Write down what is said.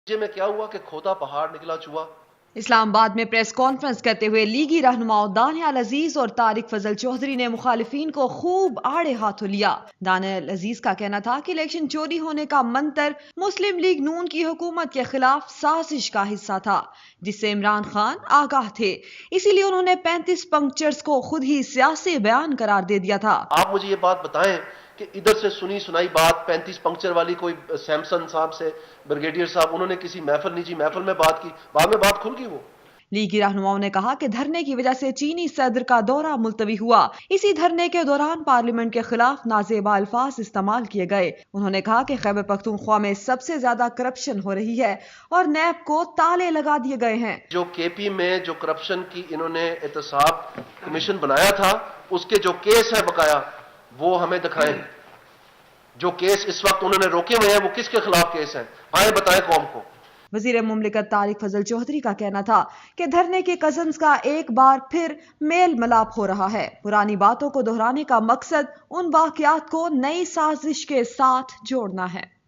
میں کیا ہوا کہ کھودا پہاڑ نکلا چوہا۔ اسلام آباد میں پریس کانفرنس کرتے ہوئے لیگی رہنماؤں دانیال عزیز اور طارق فضل چودھری نے مخالفین کو خوب آڑے ہاتھوں لیا۔ دانیال عزیز کا کہنا تھا کہ الیکشن چوری ہونے کا منتر مسلم لیگ نون کی حکومت کے خلاف سازش کا حصہ تھا جس سے عمران خان آگاہ تھے، اسی لیے انہوں نے 35 پنکچرز کو خود ہی سیاسی بیان قرار دے دیا تھا۔ آپ مجھے یہ بات بتائیں کہ ادھر سے سنی سنائی بات 35 پنکچر والی کوئی سیمسن صاحب سے بریگیڈیئر صاحب انہوں نے کسی محفل نجی محفل میں بات کی، بعد میں بات کھل گئی وہ۔ لیگی رہنماؤں نے کہا کہ دھرنے کی وجہ سے چینی صدر کا دورہ ملتوی ہوا۔ اسی دھرنے کے دوران پارلیمنٹ کے خلاف نازیبا الفاظ استعمال کیے گئے۔ انہوں نے کہا کہ خیبر پختونخوا میں سب سے زیادہ کرپشن ہو رہی ہے اور نیب کو تالے لگا دیے گئے ہیں۔ جو کے پی میں جو کرپشن کی انہوں نے احتساب کمیشن بنایا تھا اس کے جو کیس ہے بقایا وہ ہمیں دکھائیں۔ جو کیس اس وقت انہوں نے روکے ہوئے ہیں وہ کس کے خلاف کیس ہیں، آئیں بتائیں قوم کو۔ وزیر مملکت طارق فضل چودھری کا کہنا تھا کہ دھرنے کے کزنز کا ایک بار پھر میل ملاپ ہو رہا ہے۔ پرانی باتوں کو دہرانے کا مقصد ان واقعات کو نئی سازش کے ساتھ جوڑنا ہے۔